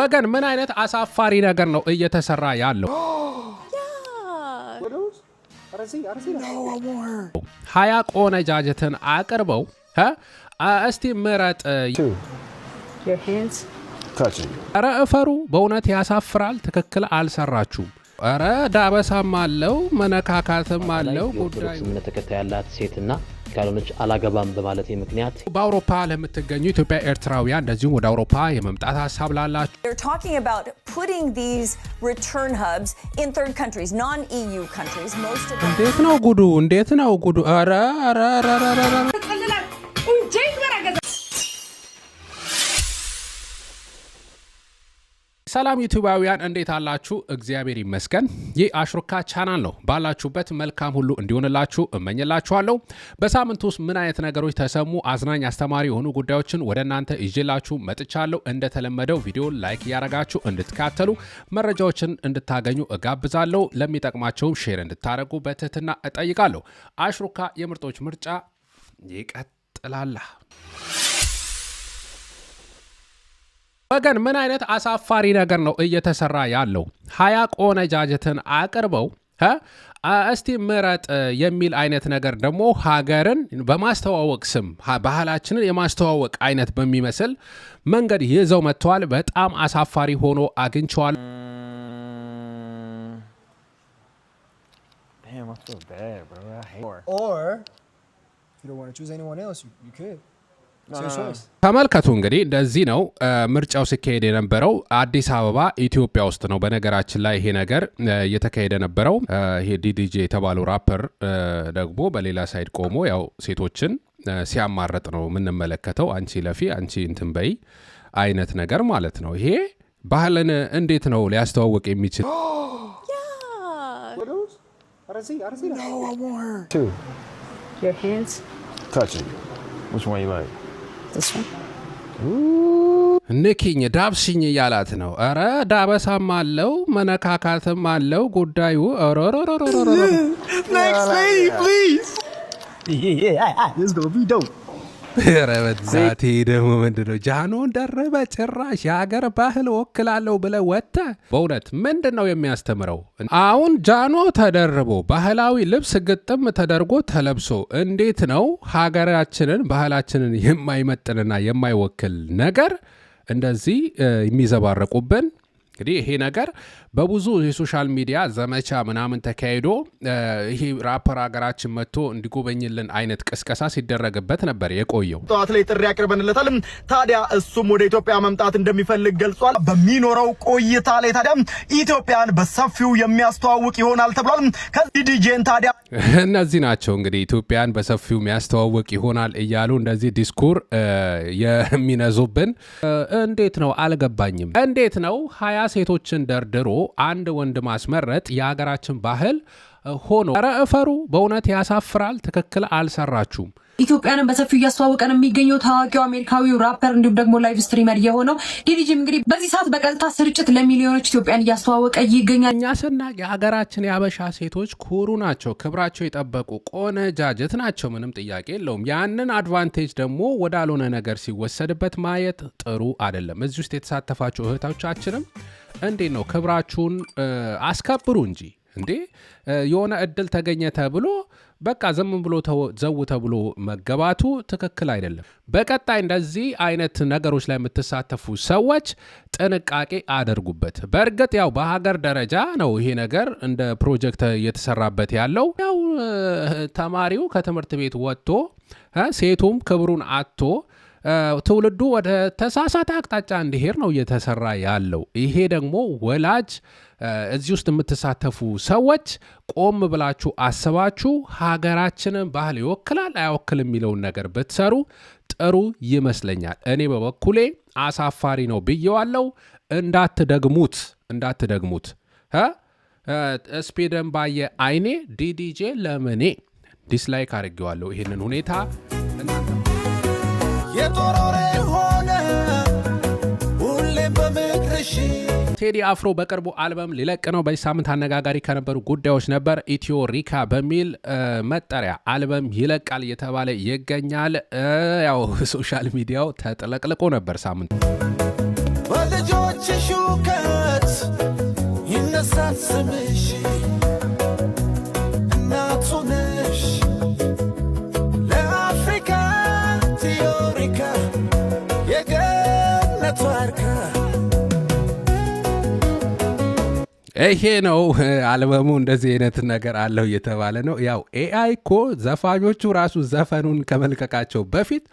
ወገን ምን አይነት አሳፋሪ ነገር ነው እየተሰራ ያለው? ሀያ ቆነጃጀትን አቅርበው እስቲ ምረጥ ኧረ እፈሩ። በእውነት ያሳፍራል። ትክክል አልሰራችሁም። ኧረ ዳበሳም አለው መነካካትም አለው። ጉዳዩ እምነት ተከታይ ያላት ሴትና ካልሆነች አላገባም በማለት ምክንያት በአውሮፓ ለምትገኙ ኢትዮጵያ ኤርትራውያን እንደዚሁም ወደ አውሮፓ የመምጣት ሐሳብ ላላችሁ They're talking about putting these return hubs in third countries, non-EU countries. Most of them እንዴት ነው ጉዱ? እንዴት ነው ጉዱ? ኧረ ኧረ ኧረ ሰላም ዩቲዩባውያን እንዴት አላችሁ? እግዚአብሔር ይመስገን። ይህ አሽሩካ ቻናል ነው። ባላችሁበት መልካም ሁሉ እንዲሆንላችሁ እመኝላችኋለሁ። በሳምንት ውስጥ ምን አይነት ነገሮች ተሰሙ፣ አዝናኝ አስተማሪ የሆኑ ጉዳዮችን ወደ እናንተ ይዤላችሁ መጥቻለሁ። እንደተለመደው ቪዲዮ ላይክ ያረጋችሁ እንድትካተሉ መረጃዎችን እንድታገኙ እጋብዛለሁ። ለሚጠቅማቸው ሼር እንድታረጉ በትህትና እጠይቃለሁ። አሽሩካ የምርጦች ምርጫ ይቀጥላል። ወገን ምን አይነት አሳፋሪ ነገር ነው እየተሰራ ያለው? ሀያ ቆነጃጀትን አቅርበው እስቲ ምረጥ የሚል አይነት ነገር ደግሞ ሀገርን በማስተዋወቅ ስም ባህላችንን የማስተዋወቅ አይነት በሚመስል መንገድ ይዘው መጥተዋል። በጣም አሳፋሪ ሆኖ አግኝቸዋል። ተመልከቱ እንግዲህ እንደዚህ ነው ምርጫው ሲካሄድ የነበረው። አዲስ አበባ ኢትዮጵያ ውስጥ ነው። በነገራችን ላይ ይሄ ነገር እየተካሄደ ነበረው። ይሄ ዲዲጄ የተባለው ራፐር ደግሞ በሌላ ሳይድ ቆሞ ያው ሴቶችን ሲያማረጥ ነው የምንመለከተው። አንቺ ለፊ አንቺ እንትን በይ አይነት ነገር ማለት ነው። ይሄ ባህልን እንዴት ነው ሊያስተዋውቅ የሚችል? Your hands? Touching. Which one you like? This one? ንኪኝ ዳብሽኝ እያላት ነው። ኧረ ዳበሳም አለው መነካካትም አለው። ጉዳዩ Next lady, please. Yeah. This is gonna be dope. ኧረ በዛቴ ደግሞ ምንድነው ጃኖን ደረበ ጭራሽ የሀገር ባህል ወክላለሁ ብለህ ወጥተህ በእውነት ምንድን ነው የሚያስተምረው? አሁን ጃኖ ተደርቦ ባህላዊ ልብስ ግጥም ተደርጎ ተለብሶ እንዴት ነው ሀገራችንን ባህላችንን የማይመጥንና የማይወክል ነገር እንደዚህ የሚዘባረቁብን? እንግዲህ ይሄ ነገር በብዙ የሶሻል ሚዲያ ዘመቻ ምናምን ተካሂዶ ይሄ ራፐር ሀገራችን መጥቶ እንዲጎበኝልን አይነት ቅስቀሳ ሲደረግበት ነበር የቆየው። ጠዋት ላይ ጥሪ ያቀርበንለታል። ታዲያ እሱም ወደ ኢትዮጵያ መምጣት እንደሚፈልግ ገልጿል። በሚኖረው ቆይታ ላይ ታዲያ ኢትዮጵያን በሰፊው የሚያስተዋውቅ ይሆናል ተብሏል። ከዚህ ዲጄን ታዲያ እነዚህ ናቸው እንግዲህ ኢትዮጵያን በሰፊው የሚያስተዋውቅ ይሆናል እያሉ እንደዚህ ዲስኩር የሚነዙብን። እንዴት ነው አልገባኝም። እንዴት ነው 20 ሴቶችን ደርድሮ አንድ ወንድ ማስመረጥ የሀገራችን ባህል ሆኖ? ኧረ እፈሩ። በእውነት ያሳፍራል። ትክክል አልሰራችሁም። ኢትዮጵያንን በሰፊው እያስተዋወቀን የሚገኘው ታዋቂው አሜሪካዊው ራፐር እንዲሁም ደግሞ ላይቭ ስትሪመር የሆነው ዲዲጂ እንግዲህ በዚህ ሰዓት በቀጥታ ስርጭት ለሚሊዮኖች ኢትዮጵያን እያስተዋወቀ ይገኛል። እኛ ስናቅ የሀገራችን የአበሻ ሴቶች ኩሩ ናቸው፣ ክብራቸው የጠበቁ ቆነጃጀት ናቸው። ምንም ጥያቄ የለውም። ያንን አድቫንቴጅ ደግሞ ወዳልሆነ ነገር ሲወሰድበት ማየት ጥሩ አይደለም። እዚህ ውስጥ የተሳተፋችሁ እህቶቻችንም እንዴት ነው ክብራችሁን አስከብሩ እንጂ እንዴ የሆነ እድል ተገኘ ተብሎ በቃ ዝም ብሎ ዘው ተብሎ መገባቱ ትክክል አይደለም። በቀጣይ እንደዚህ አይነት ነገሮች ላይ የምትሳተፉ ሰዎች ጥንቃቄ አድርጉበት። በእርግጥ ያው በሀገር ደረጃ ነው ይሄ ነገር እንደ ፕሮጀክት እየተሰራበት ያለው። ያው ተማሪው ከትምህርት ቤት ወጥቶ ሴቱም ክብሩን አጥቶ ትውልዱ ወደ ተሳሳተ አቅጣጫ እንዲሄድ ነው እየተሰራ ያለው። ይሄ ደግሞ ወላጅ እዚህ ውስጥ የምትሳተፉ ሰዎች ቆም ብላችሁ አስባችሁ ሀገራችንን ባህል ይወክላል አይወክል የሚለውን ነገር ብትሰሩ ጥሩ ይመስለኛል። እኔ በበኩሌ አሳፋሪ ነው ብየዋለው። እንዳትደግሙት ስፒድን ባየ አይኔ ዲዲጄ ለምኔ ዲስላይክ አድርጌዋለሁ ይህንን ሁኔታ። የጦሮሬ ሆነ ሁሌም በምክርሽ ቴዲ አፍሮ በቅርቡ አልበም ሊለቅ ነው። በዚህ ሳምንት አነጋጋሪ ከነበሩ ጉዳዮች ነበር። ኢትዮ ሪካ በሚል መጠሪያ አልበም ይለቃል እየተባለ ይገኛል። ያው ሶሻል ሚዲያው ተጥለቅልቆ ነበር ሳምንት። በእግሮችሽ ውከት ይነሳል ስምሽ እናት ሆነሽ ለአፍሪካ ቲዮሪካ የገነት ዋርካ ይሄ ነው አልበሙ። እንደዚህ አይነት ነገር አለው እየተባለ ነው። ያው ኤአይ እኮ ዘፋኞቹ ራሱ ዘፈኑን ከመልቀቃቸው በፊት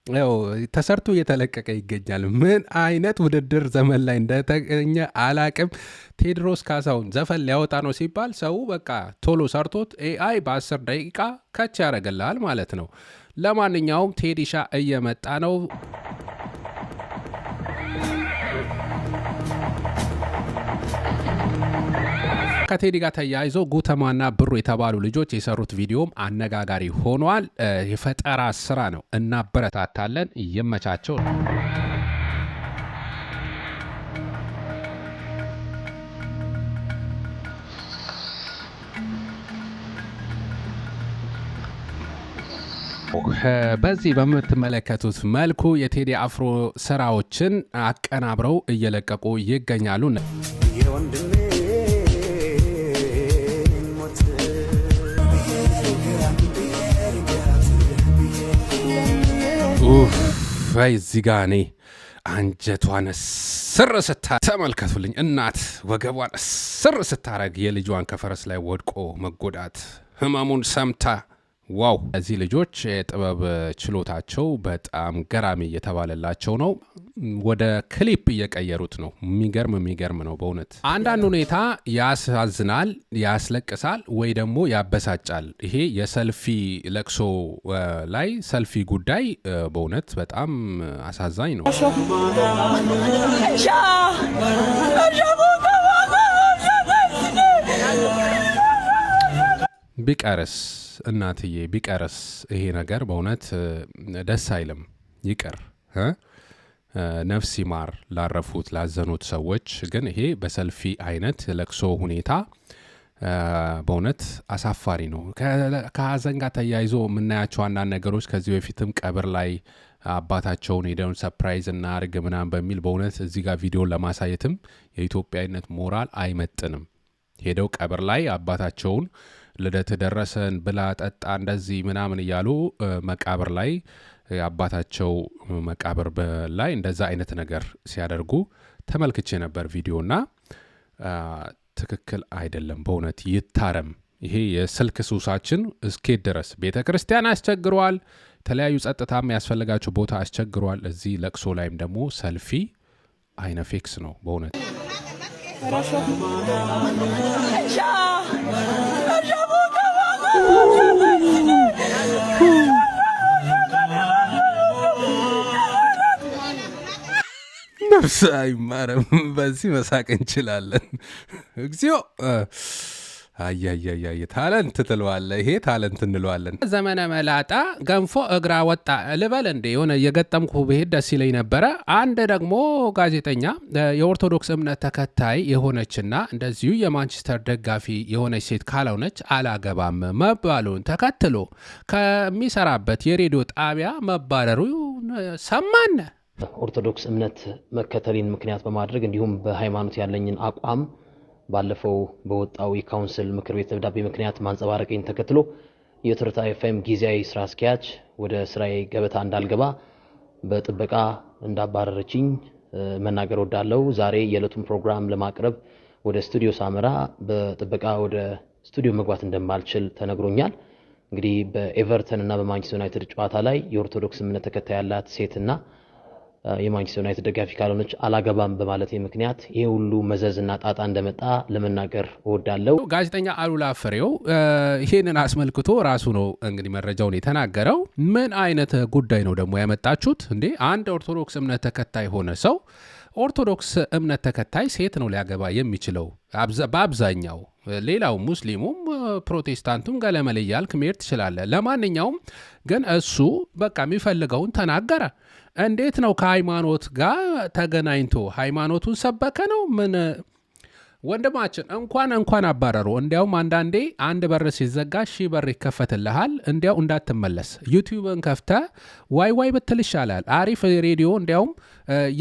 ያው ተሰርቶ እየተለቀቀ ይገኛል። ምን አይነት ውድድር ዘመን ላይ እንደተገኘ አላቅም። ቴዎድሮስ ካሳሁን ዘፈን ሊያወጣ ነው ሲባል ሰው በቃ ቶሎ ሰርቶት ኤአይ በ10 ደቂቃ ከች ያደርግልሃል ማለት ነው። ለማንኛውም ቴዲሻ እየመጣ ነው። ከቴዲ ጋር ተያይዞ ጉተማና ብሩ የተባሉ ልጆች የሰሩት ቪዲዮም አነጋጋሪ ሆኗል። የፈጠራ ስራ ነው፣ እናበረታታለን። ይመቻቸው። በዚህ በምትመለከቱት መልኩ የቴዲ አፍሮ ስራዎችን አቀናብረው እየለቀቁ ይገኛሉ። እዚህ ጋ እኔ አንጀቷን ስር ተመልከቱልኝ። እናት ወገቧን ስር ስታረግ የልጇን ከፈረስ ላይ ወድቆ መጎዳት ህመሙን ሰምታ ዋው! እዚህ ልጆች የጥበብ ችሎታቸው በጣም ገራሚ እየተባለላቸው ነው። ወደ ክሊፕ እየቀየሩት ነው። የሚገርም ነው በእውነት። አንዳንድ ሁኔታ ያሳዝናል፣ ያስለቅሳል፣ ወይ ደግሞ ያበሳጫል። ይሄ የሰልፊ ለቅሶ ላይ ሰልፊ ጉዳይ በእውነት በጣም አሳዛኝ ነው። ቢቀርስ እናትዬ ቢቀርስ ይሄ ነገር በእውነት ደስ አይልም። ይቅር ነፍስ ይማር ላረፉት ላዘኑት ሰዎች። ግን ይሄ በሰልፊ አይነት ለቅሶ ሁኔታ በእውነት አሳፋሪ ነው። ከሀዘን ጋር ተያይዞ የምናያቸው አንዳንድ ነገሮች ከዚህ በፊትም ቀብር ላይ አባታቸውን ሄደውን ሰፕራይዝ እናርግ ምናምን በሚል በእውነት እዚህ ጋር ቪዲዮን ለማሳየትም የኢትዮጵያዊነት ሞራል አይመጥንም። ሄደው ቀብር ላይ አባታቸውን ልደት ደረሰን ብላ ጠጣ እንደዚህ ምናምን እያሉ መቃብር ላይ አባታቸው መቃብር ላይ እንደዛ አይነት ነገር ሲያደርጉ ተመልክቼ ነበር ቪዲዮና ትክክል አይደለም። በእውነት ይታረም። ይሄ የስልክ ሱሳችን እስኬት ድረስ ቤተ ክርስቲያን አስቸግሯል። የተለያዩ ጸጥታም ያስፈልጋቸው ቦታ አስቸግሯል። እዚህ ለቅሶ ላይም ደግሞ ሰልፊ አይነፌክስ ነው በእውነት። ነፍስ አይማረም። በዚህ መሳቅ እንችላለን። እግዚኦ አያያያ ታለንት ትለዋለ። ይሄ ታለንት እንለዋለን። ዘመነ መላጣ ገንፎ እግራ ወጣ ልበል እንደ የሆነ የገጠምኩ ብሄድ ደስ ይለኝ ነበረ። አንድ ደግሞ ጋዜጠኛ የኦርቶዶክስ እምነት ተከታይ የሆነችና እንደዚሁ የማንቸስተር ደጋፊ የሆነች ሴት ካልሆነች አላገባም መባሉን ተከትሎ ከሚሰራበት የሬዲዮ ጣቢያ መባረሩ ሰማነ። ኦርቶዶክስ እምነት መከተልን ምክንያት በማድረግ እንዲሁም በሃይማኖት ያለኝን አቋም ባለፈው በወጣው የካውንስል ምክር ቤት ደብዳቤ ምክንያት ማንጸባረቅን ተከትሎ የትርታ ኤፍኤም ጊዜያዊ ስራ አስኪያጅ ወደ ስራዬ ገበታ እንዳልገባ በጥበቃ እንዳባረረችኝ መናገር ወዳለው። ዛሬ የዕለቱን ፕሮግራም ለማቅረብ ወደ ስቱዲዮ ሳመራ በጥበቃ ወደ ስቱዲዮ መግባት እንደማልችል ተነግሮኛል። እንግዲህ በኤቨርተን እና በማንቸስተር ዩናይትድ ጨዋታ ላይ የኦርቶዶክስ እምነት ተከታይ ያላት ሴትና የማንቸስተር ዩናይትድ ደጋፊ ካልሆነች አላገባም በማለት ምክንያት ይሄ ሁሉ መዘዝና ጣጣ እንደመጣ ለመናገር እወዳለሁ። ጋዜጠኛ አሉላ ፍሬው ይሄንን አስመልክቶ ራሱ ነው እንግዲህ መረጃውን የተናገረው። ምን አይነት ጉዳይ ነው ደግሞ ያመጣችሁት እንዴ? አንድ ኦርቶዶክስ እምነት ተከታይ ሆነ ሰው ኦርቶዶክስ እምነት ተከታይ ሴት ነው ሊያገባ የሚችለው በአብዛኛው። ሌላው ሙስሊሙም ፕሮቴስታንቱም ገለመለ እያልክ መሄድ ትችላለህ። ለማንኛውም ግን እሱ በቃ የሚፈልገውን ተናገረ። እንዴት ነው ከሃይማኖት ጋር ተገናኝቶ ሃይማኖቱን ሰበከ ነው? ምን ወንድማችን እንኳን አባረሩ። እንዲያውም አንዳንዴ አንድ በር ሲዘጋ ሺህ በር ይከፈትልሃል። እንዲያው እንዳትመለስ ዩቲዩብን ከፍተ ዋይ ብትል ይሻላል። አሪፍ ሬዲዮ እንዲያውም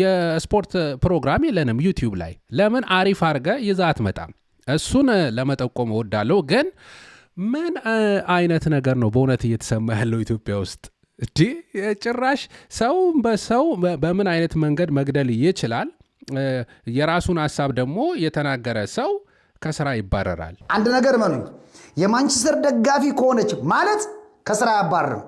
የስፖርት ፕሮግራም የለንም ዩቲዩብ ላይ። ለምን አሪፍ አድርገ ይዛ አትመጣም? እሱን ለመጠቆም እወዳለሁ። ግን ምን አይነት ነገር ነው በእውነት እየተሰማ ያለው ኢትዮጵያ ውስጥ? ጭራሽ ሰው በሰው በምን አይነት መንገድ መግደል ይችላል? የራሱን ሐሳብ ደግሞ የተናገረ ሰው ከስራ ይባረራል። አንድ ነገር መኑኝ፣ የማንቸስተር ደጋፊ ከሆነች ማለት ከስራ ያባረርም።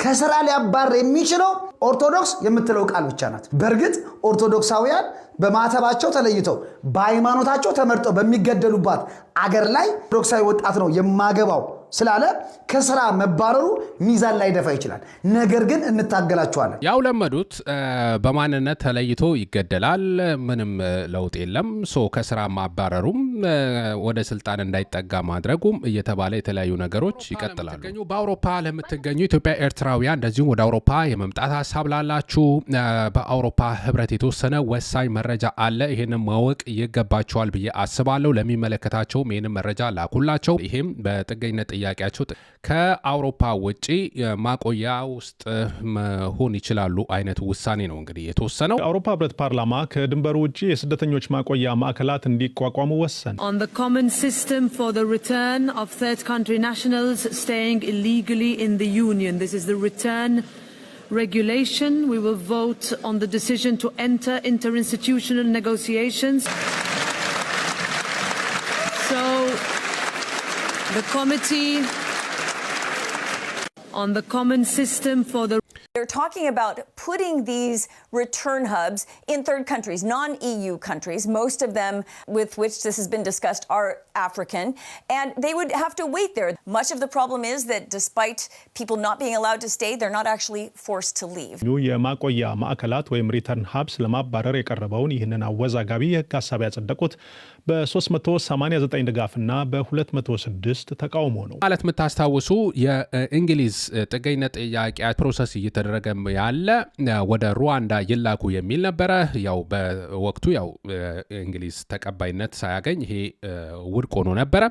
ከስራ ሊያባር የሚችለው ኦርቶዶክስ የምትለው ቃል ብቻ ናት። በእርግጥ ኦርቶዶክሳውያን በማተባቸው ተለይተው በሃይማኖታቸው ተመርጠው በሚገደሉባት አገር ላይ ኦርቶዶክሳዊ ወጣት ነው የማገባው ስላለ ከስራ መባረሩ ሚዛን ላይ ደፋ ይችላል። ነገር ግን እንታገላቸዋለን። ያው ለመዱት በማንነት ተለይቶ ይገደላል፣ ምንም ለውጥ የለም። ከስራ ማባረሩም ወደ ስልጣን እንዳይጠጋ ማድረጉም እየተባለ የተለያዩ ነገሮች ይቀጥላሉ። በአውሮፓ ለምትገኙ ኢትዮጵያ ኤርትራውያን እንደዚሁም ወደ አውሮፓ የመምጣት ሀሳብ ላላችሁ በአውሮፓ ህብረት የተወሰነ ወሳኝ መረጃ አለ። ይህንን ማወቅ ይገባቸዋል ብዬ አስባለሁ። ለሚመለከታቸውም ይህንን መረጃ ላኩላቸው። ይህም በጥገኝነት ጥያቄያቸው ከአውሮፓ ውጪ ማቆያ ውስጥ መሆን ይችላሉ አይነት ውሳኔ ነው እንግዲህ የተወሰነው። የአውሮፓ ህብረት ፓርላማ ከድንበሩ ውጪ የስደተኞች ማቆያ ማዕከላት እንዲቋቋሙ ወሰነ። On the common system for the return of third country nationals staying illegally in the union. This is the return regulation. We will vote on the decision to enter interinstitutional negotiations. So the committee on the common system for the They're talking about putting these return hubs in third countries, non-EU countries. Most of them with which this has been discussed are African, and they would have to wait there. Much of the problem is that despite people not being allowed to stay, they're not actually forced to leave. የማቆያ ማዕከላት ወይም ሪተርን ሀብስ ለማባረር የቀረበውን ይህንን አወዛጋቢ የህግ ሀሳብ ያጸደቁት በ389 ድጋፍና በ206 ተቃውሞ ነው። ማለት የምታስታውሱ የእንግሊዝ ጥገኝነት ጥያቄ ፕሮሰስ እየተደረገ ያለ ወደ ሩዋንዳ ይላኩ የሚል ነበረ። ያው በወቅቱ ያው እንግሊዝ ተቀባይነት ሳያገኝ ይሄ ውድቅ ሆኖ ነበረ።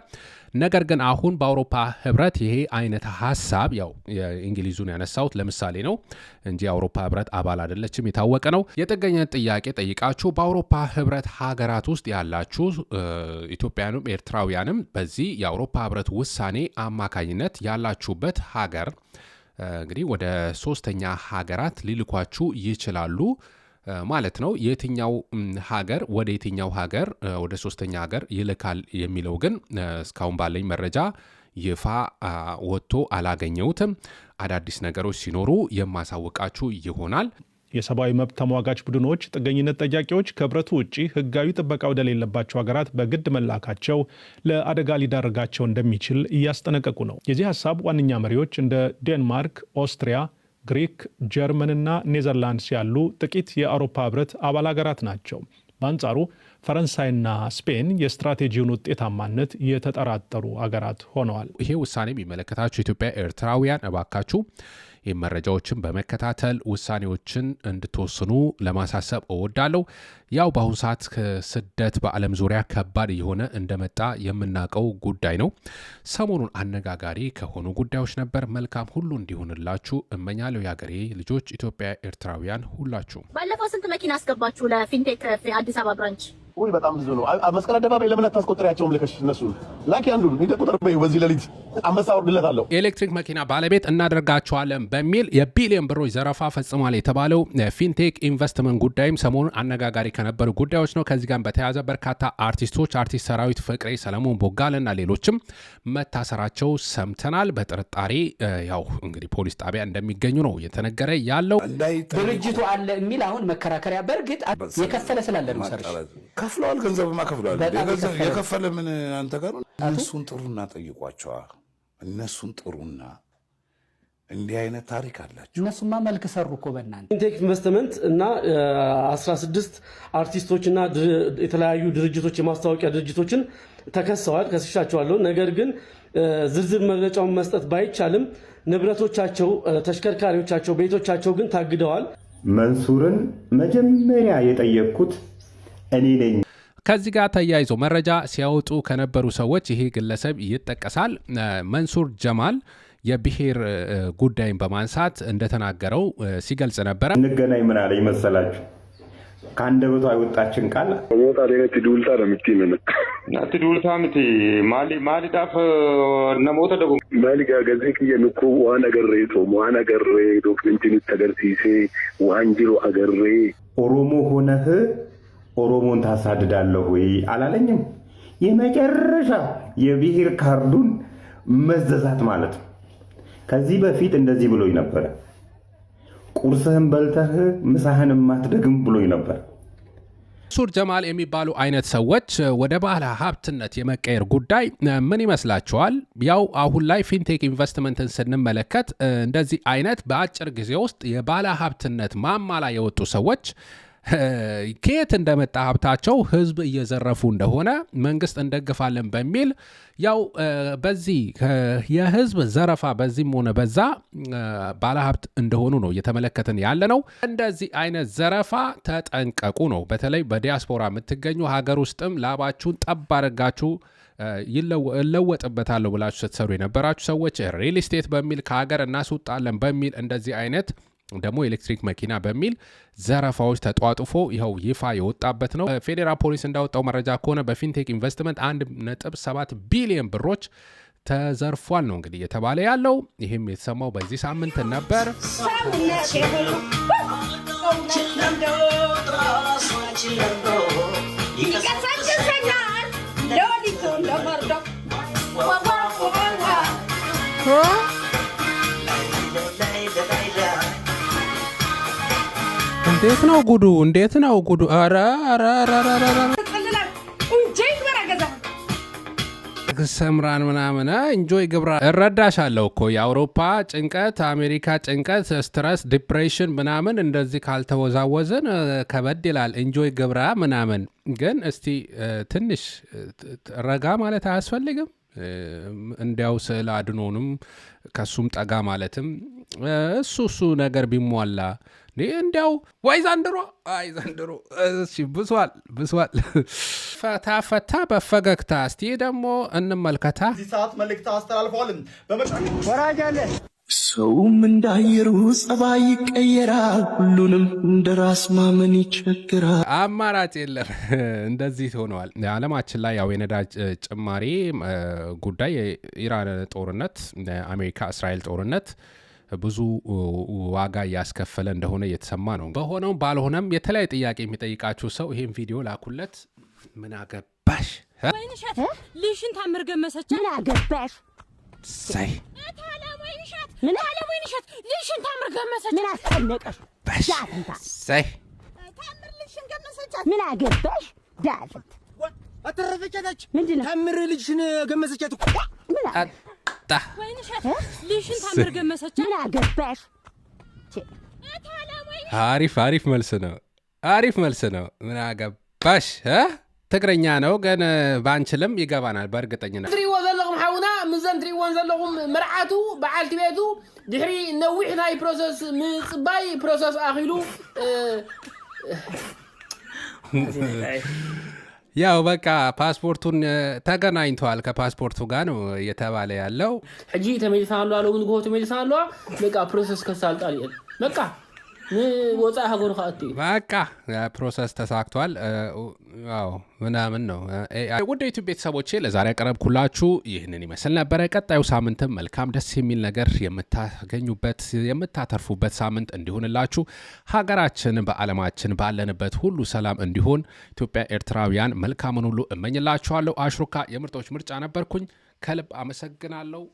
ነገር ግን አሁን በአውሮፓ ህብረት ይሄ አይነት ሀሳብ ያው የእንግሊዙን ያነሳውት ለምሳሌ ነው እንጂ የአውሮፓ ህብረት አባል አይደለችም፣ የታወቀ ነው። የጥገኝነት ጥያቄ ጠይቃችሁ በአውሮፓ ህብረት ሀገራት ውስጥ ያላችሁ ኢትዮጵያውያንም ኤርትራውያንም በዚህ የአውሮፓ ህብረት ውሳኔ አማካኝነት ያላችሁበት ሀገር እንግዲህ ወደ ሶስተኛ ሀገራት ሊልኳችሁ ይችላሉ ማለት ነው። የትኛው ሀገር ወደ የትኛው ሀገር ወደ ሶስተኛ ሀገር ይልካል የሚለው ግን እስካሁን ባለኝ መረጃ ይፋ ወጥቶ አላገኘሁትም። አዳዲስ ነገሮች ሲኖሩ የማሳውቃችሁ ይሆናል። የሰብአዊ መብት ተሟጋች ቡድኖች ጥገኝነት ጠያቂዎች ከህብረቱ ውጪ ህጋዊ ጥበቃ ወደሌለባቸው ሀገራት በግድ መላካቸው ለአደጋ ሊዳርጋቸው እንደሚችል እያስጠነቀቁ ነው። የዚህ ሀሳብ ዋነኛ መሪዎች እንደ ዴንማርክ፣ ኦስትሪያ፣ ግሪክ፣ ጀርመንና ኔዘርላንድስ ያሉ ጥቂት የአውሮፓ ህብረት አባል ሀገራት ናቸው። በአንጻሩ ፈረንሳይና ስፔን የስትራቴጂውን ውጤታማነት የተጠራጠሩ ሀገራት ሆነዋል። ይሄ ውሳኔ የሚመለከታችሁ ኢትዮጵያ ኤርትራውያን እባካችሁ ይህ መረጃዎችን በመከታተል ውሳኔዎችን እንድትወስኑ ለማሳሰብ እወዳለሁ። ያው በአሁኑ ሰዓት ስደት በዓለም ዙሪያ ከባድ እየሆነ እንደመጣ የምናውቀው ጉዳይ ነው። ሰሞኑን አነጋጋሪ ከሆኑ ጉዳዮች ነበር። መልካም ሁሉ እንዲሆንላችሁ እመኛለሁ። የሀገሬ ልጆች ኢትዮጵያ ኤርትራውያን ሁላችሁ። ባለፈው ስንት መኪና አስገባችሁ ለፊንቴክ አዲስ አበባ ብራንች? ወይ በጣም ብዙ ነው። መስቀል አደባባይ ለምን አታስቆጥሪያቸውም? ልከሽ እነሱ ላኪ አንዱን ይተቆጠር በዚህ ሌሊት አንበሳ ወርድለታለሁ። የኤሌክትሪክ መኪና ባለቤት እናደርጋቸዋለን በሚል የቢሊዮን ብሮች ዘረፋ ፈጽሟል የተባለው ፊንቴክ ኢንቨስትመንት ጉዳይም ሰሞኑን አነጋጋሪ ከነበሩ ጉዳዮች ነው። ከዚህ ጋር በተያያዘ በርካታ አርቲስቶች አርቲስት ሰራዊት ፍቅሬ፣ ሰለሞን ቦጋለና ሌሎችም መታሰራቸው ሰምተናል። በጥርጣሬ ያው እንግዲህ ፖሊስ ጣቢያ እንደሚገኙ ነው እየተነገረ ያለው። ድርጅቱ አለ የሚል አሁን መከራከሪያ በእርግጥ የከፈለ ስላለ ነው ሰርሽ ከፍለዋል። ገንዘብማ ከፍለዋል። የከፈለ ምን አንተ ጋር እነሱን ጥሩና ጠይቋቸዋል። እነሱን ጥሩና እንዲህ አይነት ታሪክ አላቸው። እነሱማ መልክ ሰሩ እኮ በእናንተ ፊንቴክ ኢንቨስትመንት እና 16 አርቲስቶችና የተለያዩ ድርጅቶች የማስታወቂያ ድርጅቶችን ተከሰዋል። ከስሻቸዋለሁ። ነገር ግን ዝርዝር መግለጫውን መስጠት ባይቻልም ንብረቶቻቸው፣ ተሽከርካሪዎቻቸው፣ ቤቶቻቸው ግን ታግደዋል። መንሱርን መጀመሪያ የጠየቅኩት እኔ ነኝ። ከዚህ ጋር ተያይዞ መረጃ ሲያወጡ ከነበሩ ሰዎች ይሄ ግለሰብ ይጠቀሳል። መንሱር ጀማል የብሔር ጉዳይን በማንሳት እንደተናገረው ሲገልጽ ነበር። እንገናኝ ምን አለ ይመሰላችሁ? ከአንደበቱ አይወጣችን ቃል ሞታ ለኔ ትዱልታ ለምትይመነ ትዱልታ ምት ማሊ ዳፍ ነሞተ ደጎ ማሊጋ ገዘክ የንኩ ዋና ገሬቶ ዋና ገሬ ዶክመንቲን ተገርሲሴ ዋንጅሮ አገሬ ኦሮሞ ሆነህ ኦሮሞን ታሳድዳለህ ወይ አላለኝም። የመጨረሻ የብሔር ካርዱን መዘዛት ማለት ነው። ከዚህ በፊት እንደዚህ ብሎኝ ነበር። ቁርስህን በልተህ ምሳህን ማትደግም ብሎኝ ነበር። መንሱር ጀማል የሚባሉ አይነት ሰዎች ወደ ባለ ሀብትነት የመቀየር ጉዳይ ምን ይመስላችኋል? ያው አሁን ላይ ፊንቴክ ኢንቨስትመንትን ስንመለከት እንደዚህ አይነት በአጭር ጊዜ ውስጥ የባለ ሀብትነት ማማ ላይ የወጡ ሰዎች ከየት እንደመጣ ሀብታቸው ህዝብ እየዘረፉ እንደሆነ መንግስት እንደግፋለን በሚል ያው በዚህ የህዝብ ዘረፋ በዚህም ሆነ በዛ ባለሀብት እንደሆኑ ነው እየተመለከትን ያለ ነው። እንደዚህ አይነት ዘረፋ ተጠንቀቁ ነው። በተለይ በዲያስፖራ የምትገኙ ሀገር ውስጥም ላባችሁን ጠብ አድርጋችሁ እለወጥበታለሁ ብላችሁ ስትሰሩ የነበራችሁ ሰዎች ሪል ስቴት በሚል ከሀገር እናስወጣለን በሚል እንደዚህ አይነት ደግሞ ኤሌክትሪክ መኪና በሚል ዘረፋዎች ተጧጡፎ ይኸው ይፋ የወጣበት ነው። ፌዴራል ፖሊስ እንዳወጣው መረጃ ከሆነ በፊንቴክ ኢንቨስትመንት 1.7 ቢሊዮን ብሮች ተዘርፏል ነው እንግዲህ የተባለ ያለው። ይህም የተሰማው በዚህ ሳምንት ነበር። እንዴት ነው ጉዱ? እንዴት ነው ጉዱ? አራ ሰምራን ምናምን ኢንጆይ ግብራ እረዳሻለሁ እኮ የአውሮፓ ጭንቀት፣ አሜሪካ ጭንቀት፣ ስትረስ፣ ዲፕሬሽን ምናምን እንደዚህ ካልተወዛወዝን ከበድ ይላል። ኢንጆይ ግብራ ምናምን ግን እስቲ ትንሽ ረጋ ማለት አያስፈልግም? እንዲያው ስለ አድኖንም ከሱም ጠጋ ማለትም እሱ ነገር ቢሟላ እንዲያው ወይ ዘንድሮ እሺ ብሷል ፈታ በፈገግታ እስቲ ደግሞ እንመልከታ። እዚህ ሰዓት መልእክት አስተላልፈዋል። ወራጅ አለ። ሰውም እንዳየሩ ጸባይ ይቀየራል፣ ሁሉንም እንደራስ ማመን ይቸግራል። አማራጭ የለም። እንደዚህ ሆነዋል። ዓለማችን ላይ ያው የነዳጅ ጭማሪ ጉዳይ፣ የኢራን ጦርነት፣ አሜሪካ እስራኤል ጦርነት ብዙ ዋጋ እያስከፈለ እንደሆነ እየተሰማ ነው። በሆነውም ባልሆነም የተለያየ ጥያቄ የሚጠይቃችሁ ሰው ይሄን ቪዲዮ ላኩለት። ምን አገባሽ ወይንሸት ልሽን ታምር ገመሰች። ምን አገባሽ ሳይ ምን አለ ወይንሸት ልሽን ታምር ገመሰች። ምን አስጨነቀሽ ዳፍንታ ሳይ ታምር ልሽን ገመሰች። ምን አገባሽ ዳፍንት አተረፈቻች። ምንድነው ታምር ልሽን ገመሰቻት። ምን ወይንሸት ልሽን ታምር ገመሰች። ምን አገባሽ? አሪፍ መልስ ነው። ምን አገባሽ? ትግረኛ ነው ግን ባንችልም ይገባናል በእርግጠኝነት። ትሪዎ ዘለኹም ሓውና ምዘን ትሪዎን ዘለኹም መርዓቱ በዓልቲ ቤቱ ድሕሪ ነዊሕ ናይ ፕሮሰስ ምፅባይ ፕሮሰስ ኣኺሉ ያው በቃ ፓስፖርቱን ተገናኝተዋል። ከፓስፖርቱ ጋር ነው እየተባለ ያለው። ሕጂ ተመልሳሉ አለው ምን ጎ ተመልሳሉ በቃ ፕሮሰስ ከሳልጣል ይል በቃ ወጣ ሀገሩ ካቲ በቃ ፕሮሰስ ተሳክቷል። አዎ ምናምን ነው። ወደ ዩቲዩብ ቤተሰቦቼ ለዛሬ ያቀረብኩላችሁ ይህንን ይመስል ነበረ። ቀጣዩ ሳምንትም መልካም ደስ የሚል ነገር የምታገኙበት የምታተርፉበት ሳምንት እንዲሆንላችሁ ሀገራችን በዓለማችን ባለንበት ሁሉ ሰላም እንዲሆን ኢትዮጵያ ኤርትራውያን መልካምን ሁሉ እመኝላችኋለሁ። አሽሩካ የምርጦች ምርጫ ነበርኩኝ። ከልብ አመሰግናለሁ።